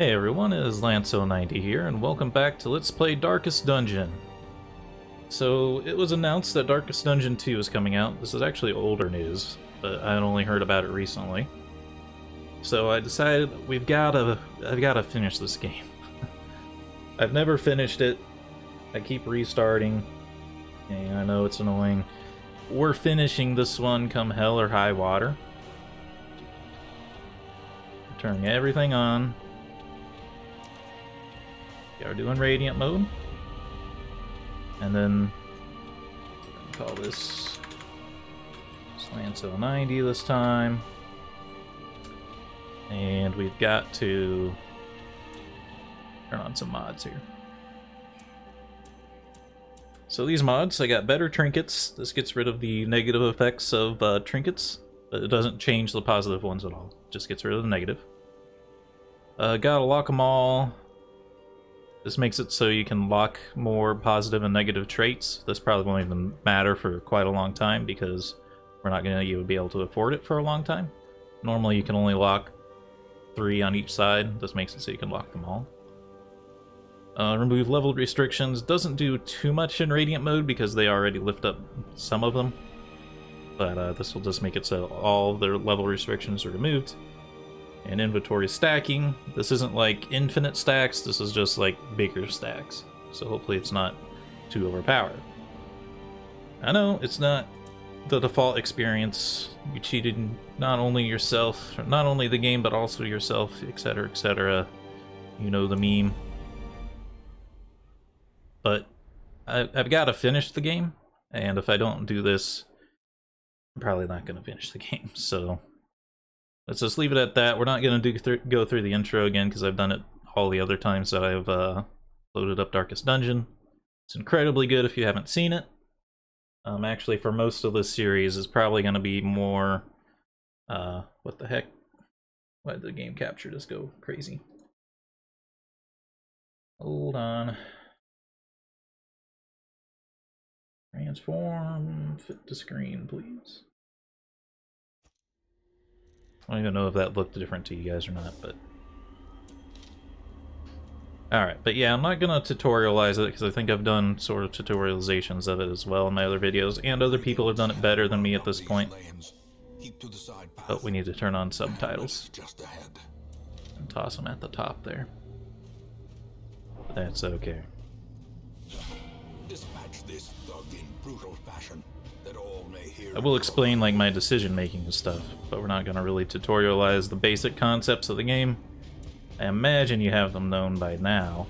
Hey everyone, it is Lanso90 here, and welcome back to Let's Play Darkest Dungeon. So, it was announced that Darkest Dungeon 2 is coming out. This is actually older news, but I had only heard about it recently. So I decided I've gotta finish this game. I've never finished it. I keep restarting, and I know it's annoying. We're finishing this one come hell or high water. Turning everything on. We're doing Radiant mode. And then call this Lanso90 this time. And we've got to turn on some mods here. So these mods, I got better trinkets. This gets rid of the negative effects of trinkets, but it doesn't change the positive ones at all. It just gets rid of the negative. Gotta lock them all. This makes it so you can lock more positive and negative traits. This probably won't even matter for quite a long time because we're not going to be able to afford it for a long time. Normally you can only lock 3 on each side. This makes it so you can lock them all. Remove level restrictions. Doesn't do too much in Radiant mode because they already lift up some of them. But this will just make it so all their level restrictions are removed. And inventory stacking. This isn't like infinite stacks, this is just like bigger stacks. So hopefully it's not too overpowered. I know, it's not the default experience. You cheated not only yourself, not only the game, but also yourself, etc, etc. You know the meme. But I've got to finish the game, and if I don't do this, I'm probably not going to finish the game, so let's just leave it at that. We're not going to go through the intro again because I've done it all the other times that I've loaded up Darkest Dungeon. It's incredibly good if you haven't seen it. Actually, for most of this series, is probably going to be more... what the heck? Why did the game capture just go crazy? Hold on. Transform, fit to screen, please. I don't even know if that looked different to you guys or not, but... Alright, but yeah, I'm not going to tutorialize it, because I think I've done sort of tutorializations of it as well in my other videos, and other people have done it better than me at this point. But we need to turn on subtitles. And toss them at the top there. But that's okay. Dispatch this thug in brutal fashion, that all may hear. I will explain like my decision making and stuff, but we're not going to really tutorialize the basic concepts of the game. I imagine you have them known by now.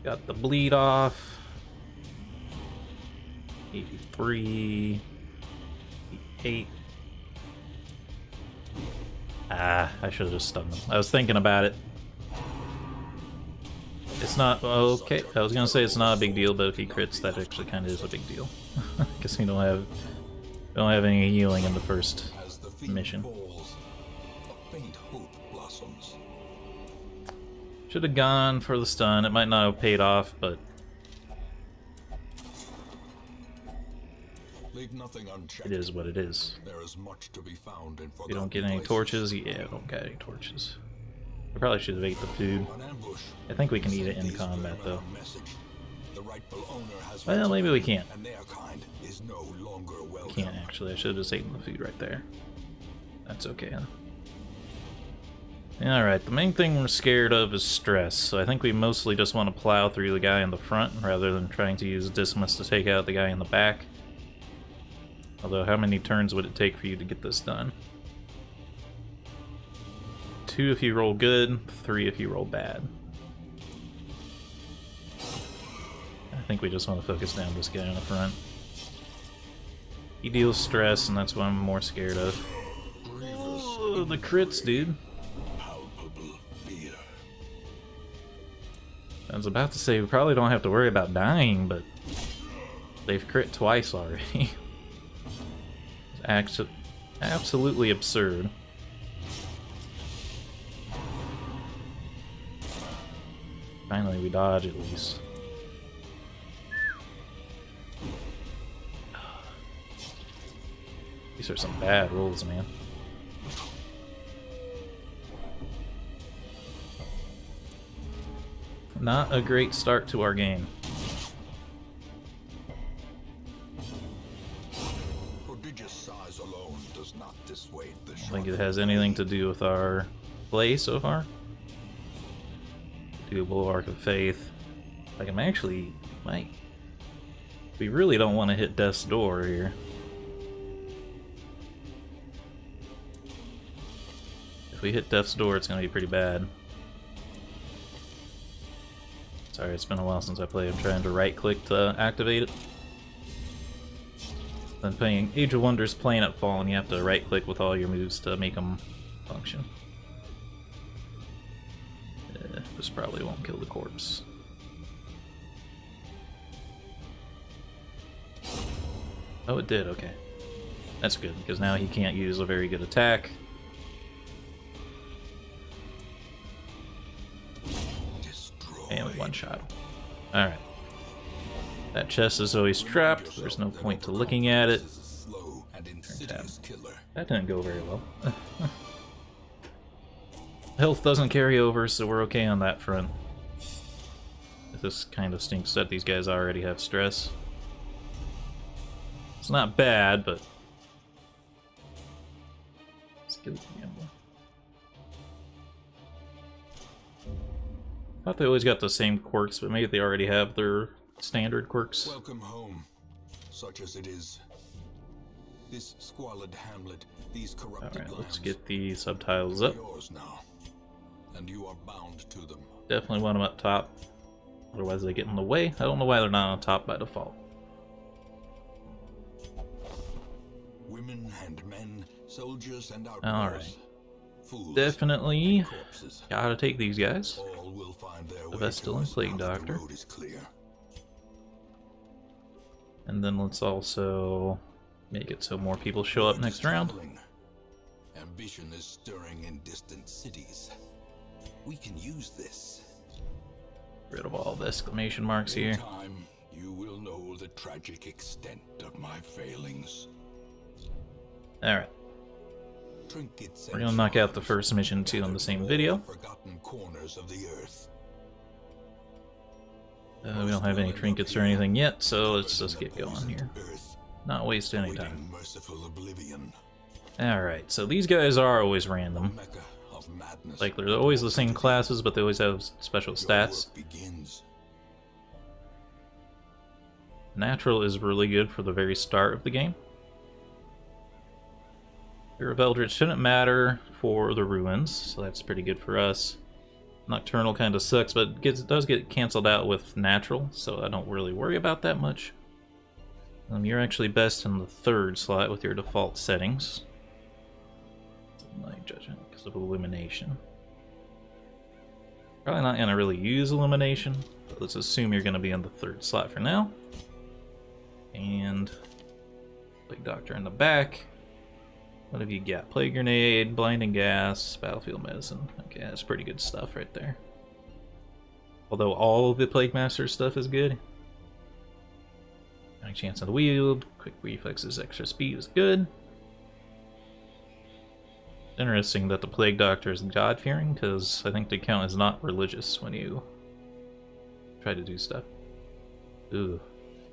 Got the bleed off. 83. 88. Ah, I should have just stunned them. I was thinking about it. It's not okay. I was gonna say it's not a big deal, but if he crits, that actually kind of is a big deal. Because we don't have any healing in the first mission. Should have gone for the stun. It might not have paid off, but it is what it is. There is much to be found in you don't get any torches. Yeah, I don't got any torches. I probably should have ate the food. I think we can eat it in combat, though. Well, maybe we can't. Can't, actually. I should have just eaten the food right there. That's okay. Alright, the main thing we're scared of is stress, so I think we mostly just want to plow through the guy in the front rather than trying to use Dismas to take out the guy in the back. Although, how many turns would it take for you to get this done? 2 if you roll good, 3 if you roll bad. I think we just want to focus down this guy in the front. He deals stress, and that's what I'm more scared of. Oh, the crits, dude. I was about to say we probably don't have to worry about dying, but they've crit twice already. It's absolutely absurd. Finally, we dodge at least. These are some bad rolls, man. Not a great start to our game. Prodigious size alone does not dissuade the I don't think it has anything to do with our play so far. Do a Bulwark of Faith. Like, I'm actually might. We really don't want to hit Death's Door here. If we hit Death's Door, it's going to be pretty bad. Sorry, it's been a while since I played. I'm trying to right-click to activate it. Then playing Age of Wonders, Planet Fallen, you have to right-click with all your moves to make them function. This probably won't kill the corpse. Oh, it did, okay. That's good, because now he can't use a very good attack. And we one-shot him. Alright. That chest is always trapped. There's no point to looking at it. That didn't go very well. Health doesn't carry over, so we're okay on that front. This kind of stinks that these guys already have stress. It's not bad, but... Let's get the gamble. I thought they always got the same quirks, but maybe they already have their standard quirks. Welcome home, such as it is. This squalid hamlet, these corrupted Alright, let's lands, get the subtitles up. yours now, and you are bound to them. Definitely want them up top. Otherwise they get in the way. I don't know why they're not on top by default. Women and men, soldiers and outlaws. Alright. Fools Definitely and corpses. gotta take these guys. All will find their The way Vestal to and us Plague now that the Doctor. road is clear. And then let's also make it so more people show up Word is next round. traveling. Ambition is stirring in distant cities. We can use this. Get rid of all the exclamation marks In here. time, you will know the tragic extent of my failings. Alright. Trinkets We're and gonna knock out the charms first mission too on the same video. forgotten corners of the earth. We don't have any trinkets or anything yet, so let's just get going here. Earth, Not waste any awaiting time. merciful oblivion. Alright, so these guys are always random. Mecca of madness. Like, they're always the same classes, but they always have special Your stats. work begins. Natural is really good for the very start of the game. Fear of Eldritch shouldn't matter for the ruins, so that's pretty good for us. Nocturnal kind of sucks, but it does get canceled out with natural, so I don't really worry about that much. You're actually best in the third slot with your default settings. Like judgment because of illumination. Probably not going to really use illumination, but let's assume you're going to be in the third slot for now. And Plague Doctor in the back. What have you got? Plague Grenade, Blinding Gas, Battlefield Medicine. Okay, that's pretty good stuff right there. Although all of the Plague Master stuff is good. Any chance on the wield, quick reflexes, extra speed is good. Interesting that the Plague Doctor is God-fearing, because I think the count is not religious when you try to do stuff. Ooh,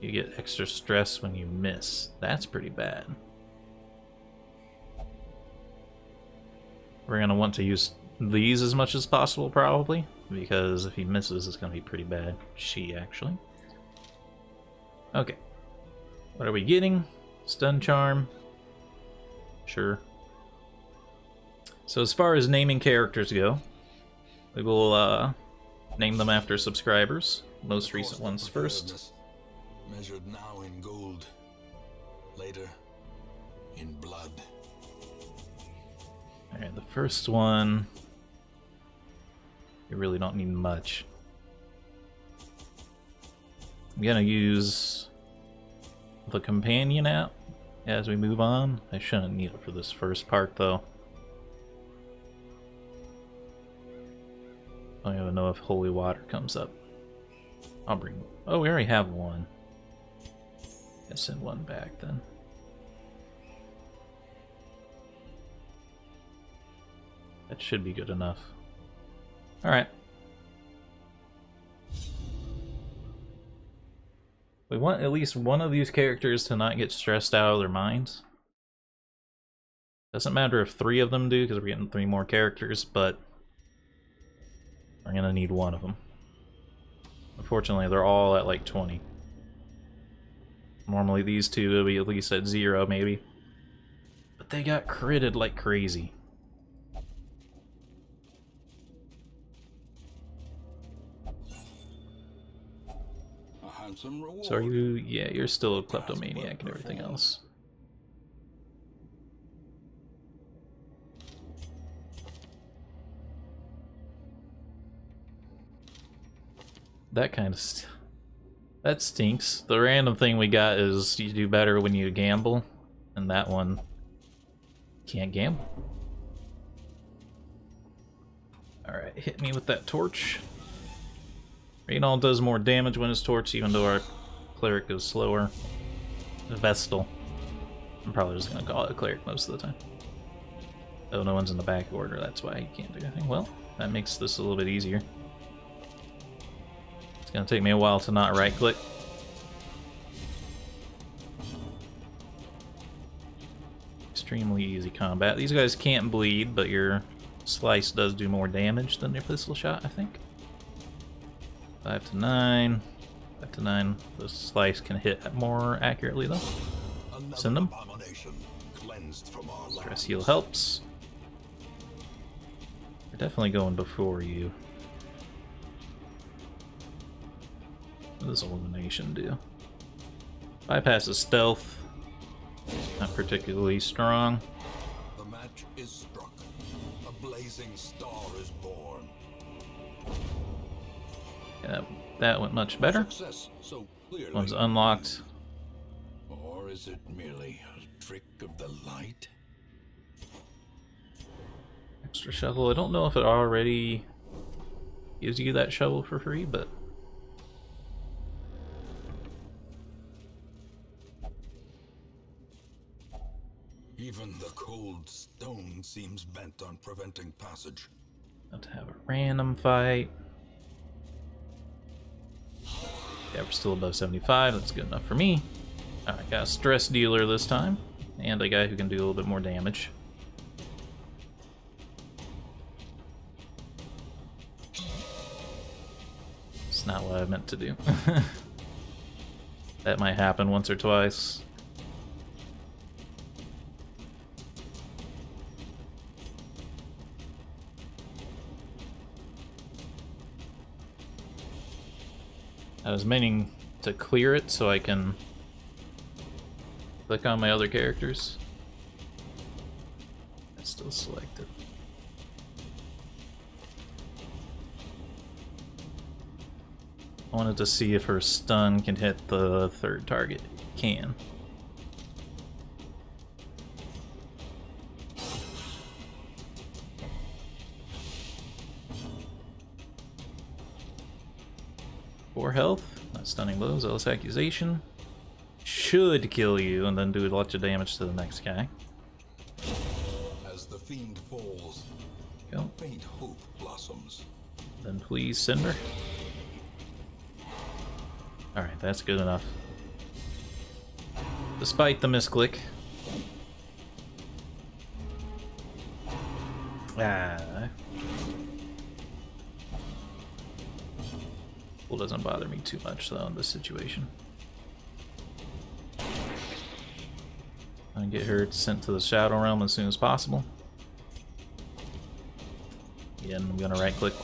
you get extra stress when you miss. That's pretty bad. We're going to want to use these as much as possible, probably, because if he misses, it's going to be pretty bad. She, actually. Okay. What are we getting? Stun Charm. Sure. So as far as naming characters go, we will name them after subscribers. Most recent ones first. Measured now in gold, later in blood. Alright, the first one, you really don't need much. I'm gonna use the companion app as we move on. I shouldn't need it for this first part though. I don't even know if holy water comes up. I'll bring... Oh, we already have one. I'll send one back then. That should be good enough. Alright. We want at least one of these characters to not get stressed out of their minds. Doesn't matter if 3 of them do, because we're getting 3 more characters, but we're gonna need one of them. Unfortunately, they're all at like 20. Normally these 2 will be at least at 0, maybe. But they got critted like crazy. So are you... yeah, you're still a kleptomaniac and everything else. That kind of... that stinks. The random thing we got is you do better when you gamble, and that one can't gamble. Alright, hit me with that torch. Raynald does more damage when it's torch, even though our cleric is slower. Vestal. I'm probably just gonna call it a cleric most of the time. Oh, no one's in the back order, that's why he can't do anything. Well, that makes this a little bit easier. It's gonna take me a while to not right-click. Extremely easy combat. These guys can't bleed, but your slice does do more damage than your pistol shot, I think. 5 to 9. 5 to 9. The slice can hit more accurately, though. Send them. Stress heal helps. They're definitely going before you. What does Illumination do? Bypasses stealth. Not particularly strong. The match is struck. A blazing star is born. Yeah, that went much better. Success so clearly. One's unlocked. Or is it merely a trick of the light? Extra shovel. I don't know if it already gives you that shovel for free, but Even the cold stone seems bent on preventing passage. about to have a random fight. Yeah, we're still above 75. That's good enough for me. Alright, got a stress dealer this time, and a guy who can do a little bit more damage. It's not what I meant to do. That might happen once or twice. I was meaning to clear it so I can click on my other characters. It's still selected. I wanted to see if her stun can hit the third target. It can. Four health, not stunning blows, zealous accusation. Should kill you and then do a lot of damage to the next guy. As the fiend falls, Go. faint hope blossoms. Then please, Cinder. Alright, that's good enough. Despite the misclick. Ah. Well, doesn't bother me too much though in this situation. I'm gonna get her sent to the Shadow Realm as soon as possible. Again, I'm gonna right click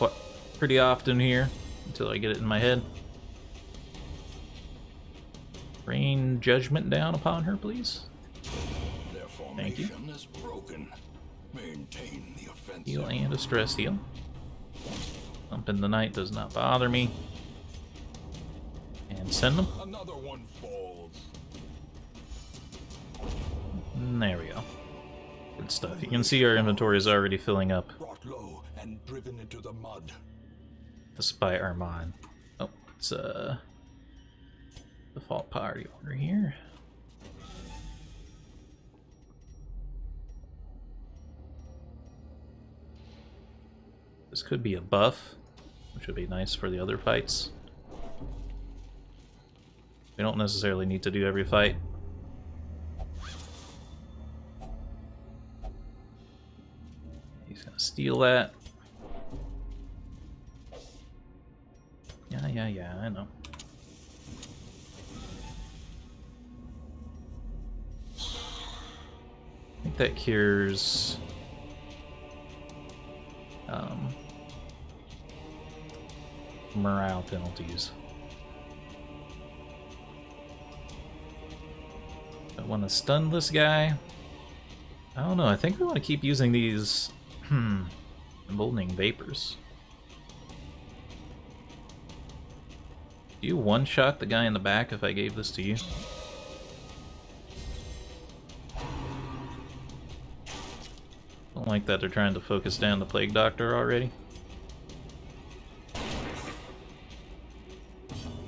pretty often here until I get it in my head. Rain Judgment down upon her, please. Their Thank you. formation is broken. Maintain the offensive. Heal and a stress heal. Thump in the night does not bother me. And send them. Another one falls. And there we go. Good stuff. You can see our inventory is already filling up Brought low and driven into the mud. despite our mod. Oh, it's default party order here. This could be a buff, which would be nice for the other fights. We don't necessarily need to do every fight. He's gonna steal that. Yeah, I know. I think that cures morale penalties. I want to stun this guy. I don't know, I think we want to keep using these emboldening vapors. Do you one-shot the guy in the back if I gave this to you? Don't like that they're trying to focus down the Plague Doctor already.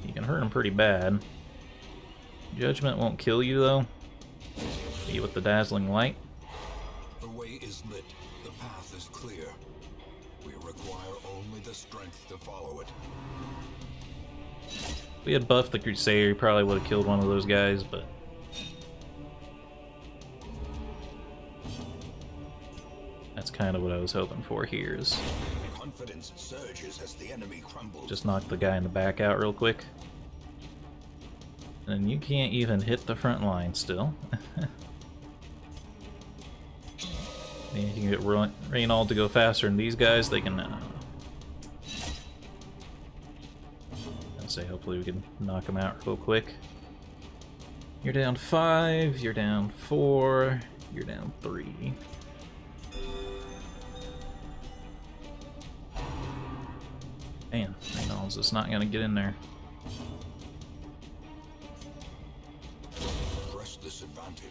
You can hurt him pretty bad. Judgment won't kill you though. See with the dazzling light. The way is lit. The path is clear. We require only the strength to follow it. If we had buffed the Crusader, he probably would have killed one of those guys, but... that's kind of what I was hoping for here, is... confidence surges as the enemy crumbles. just knock the guy in the back out real quick. And you can't even hit the front line still. And you can get Reynold to go faster than these guys, they can... I'd say hopefully we can knock them out real quick. You're down 5, you're down 4, you're down 3. Man, Reynolds is not gonna get in there. Press this advantage.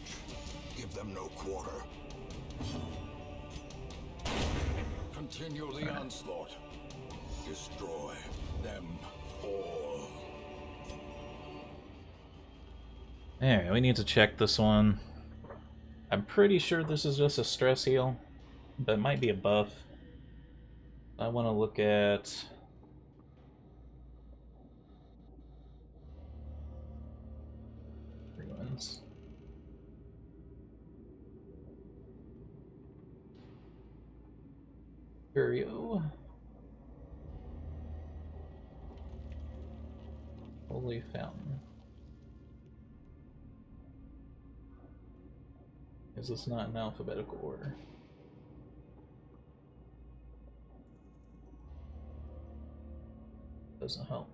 Give them no quarter. Continue the onslaught. Destroy them all. Alright, we need to check this one. I'm pretty sure this is just a stress heal, but it might be a buff. I want to look at... ruins. Curio. Holy Fountain. Is this not in alphabetical order? Doesn't help.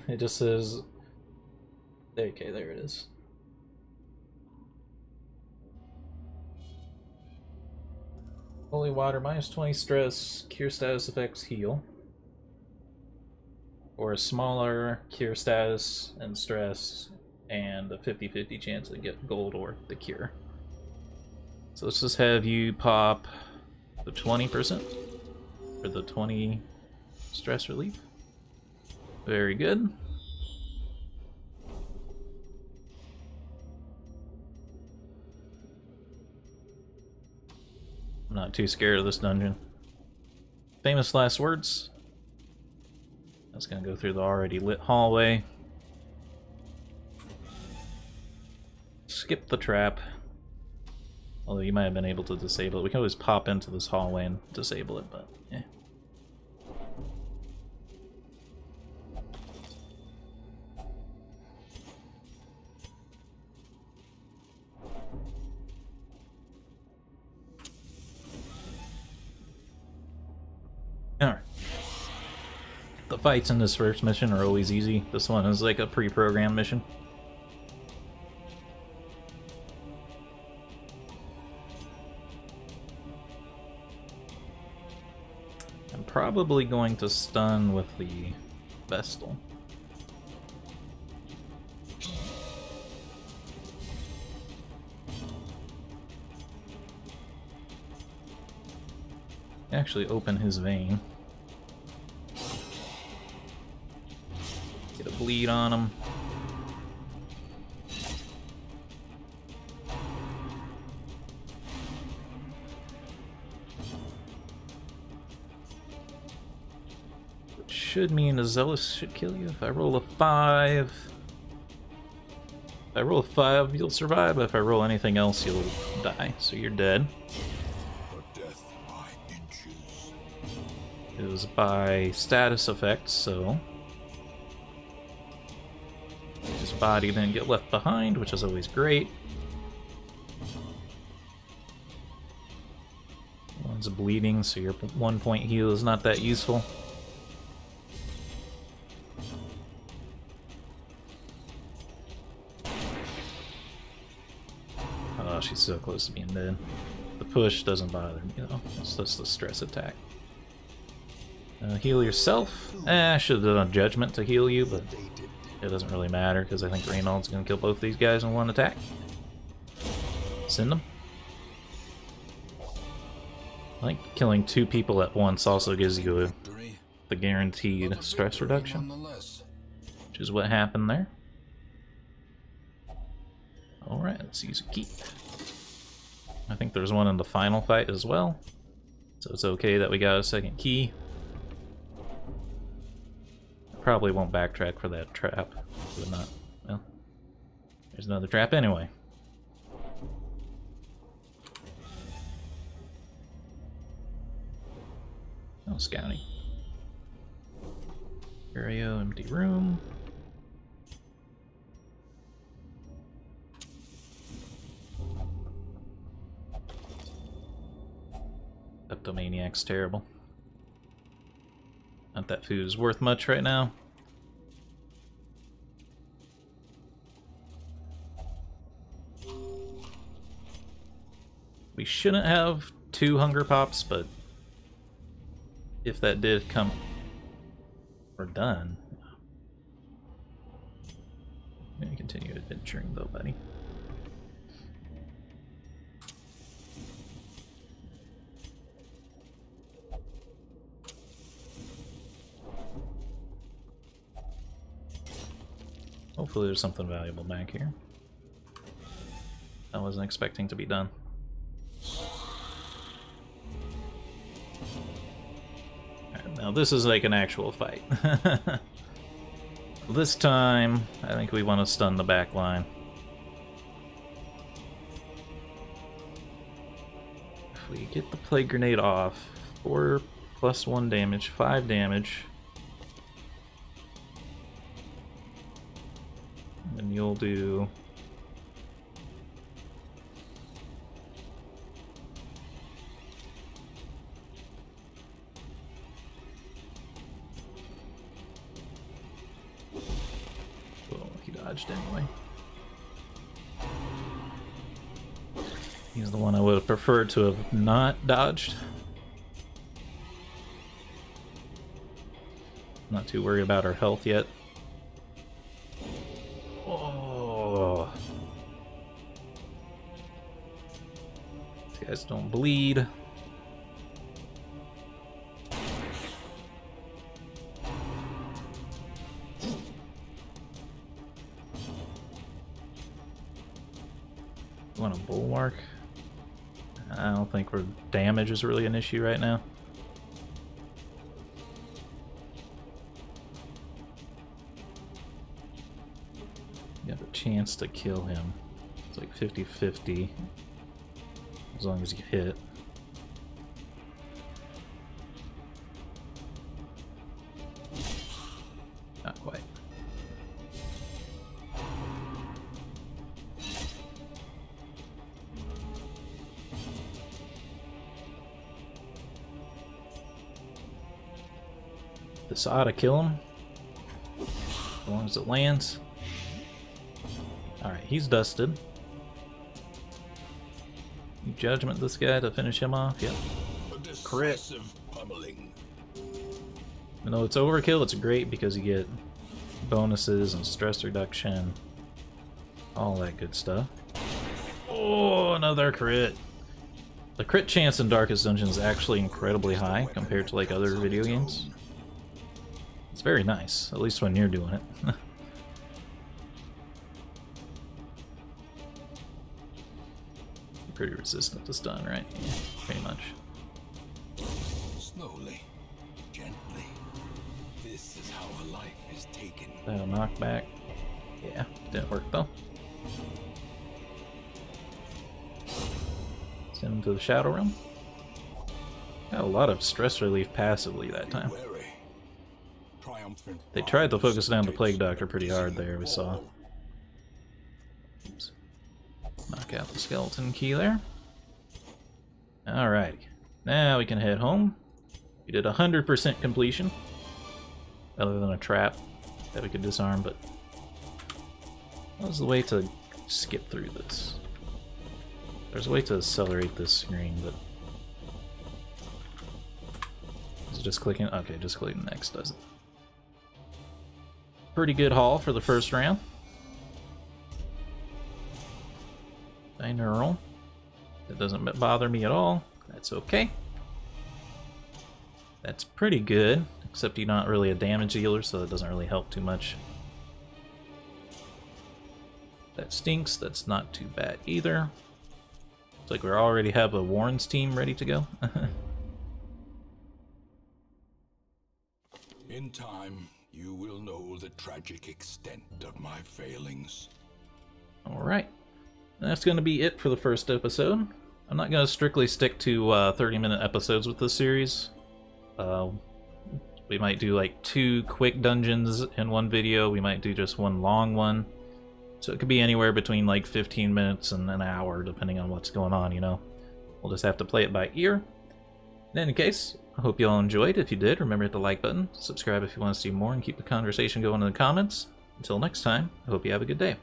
It just says... okay, there it is. Holy Water, minus 20 stress, cure status effects, heal. Or a smaller cure status and stress, and a 50-50 chance to get gold or the cure. So let's just have you pop the 20% for the 20 stress relief. Very good. I'm not too scared of this dungeon. Famous last words. That's gonna go through the already lit hallway. Skip the trap. Although you might have been able to disable it. We can always pop into this hallway and disable it, but yeah. Alright. The fights in this first mission are always easy. This one is like a pre-programmed mission. I'm probably going to stun with the Vestal. Actually open his vein. Get a bleed on him. Which should mean a Zealous should kill you. If I roll a 5... If I roll a 5, you'll survive, but if I roll anything else, you'll die. So you're dead. A death by inches. It was by status effects, so... His body didn't get left behind, which is always great. One's bleeding, so your 1 point heal is not that useful. Oh, she's so close to being dead. The push doesn't bother me though. It's just the stress attack. Heal yourself. I should have done a judgment to heal you, but it doesn't really matter because I think Reynald's gonna kill both these guys in one attack. Send them. I think killing 2 people at once also gives you the guaranteed stress reduction, which is what happened there. Alright, let's use a key. I think there's one in the final fight as well, so it's okay that we got a second key. I probably won't backtrack for that trap, but not, well, there's another trap anyway. Oh, scouting. Area, empty room. Kleptomaniac's terrible. Not that food is worth much right now. We shouldn't have 2 hunger pops, but if that did come, we're done. I'm gonna continue adventuring though, buddy. Hopefully there's something valuable back here. I wasn't expecting to be done. Alright, now this is like an actual fight. This time, I think we want to stun the back line. If we get the plague grenade off, 4 plus 1 damage, 5 damage. And you'll do... Well, he dodged anyway. He's the one I would have preferred to have not dodged. Not too worried about our health yet. Oh. These guys don't bleed. You want a bulwark? I don't think damage is really an issue right now. You have a chance to kill him. It's like 50-50 as long as you hit. Not quite. This ought to kill him as long as it lands. Alright, he's dusted. You judgment this guy to finish him off? Yep. Crit. Even though it's overkill, it's great because you get bonuses and stress reduction. All that good stuff. Oh, another crit. The crit chance in Darkest Dungeon is actually incredibly high compared to like other video games. It's very nice, at least when you're doing it. Pretty resistant to stun, right? Yeah, pretty much. Slowly, gently. This is how a life is taken. That'll knock back. Yeah, didn't work though. Send him to the Shadow Realm. Got a lot of stress relief passively that time. They tried to focus down the Plague Doctor pretty hard there, we saw. Oops. Knock out the skeleton key there. Alrighty. Now we can head home. We did 100% completion. Other than a trap that we could disarm, but what was the way to skip through this? There's a way to accelerate this screen, but is it just clicking? Okay, just clicking next does it. Pretty good haul for the first round. Binaural. That doesn't bother me at all. That's okay. That's pretty good, except you're not really a damage dealer, so it doesn't really help too much. That stinks. That's not too bad either. It's like we already have a Warren's team ready to go. In time, you will know the tragic extent of my failings. Alright. That's going to be it for the first episode. I'm not going to strictly stick to 30-minute episodes with this series. We might do like 2 quick dungeons in one video. We might do just one long one. So it could be anywhere between like 15 minutes and an hour, depending on what's going on, you know. We'll just have to play it by ear. In any case, I hope you all enjoyed. If you did, remember to hit the like button, subscribe if you want to see more, and keep the conversation going in the comments. Until next time, I hope you have a good day.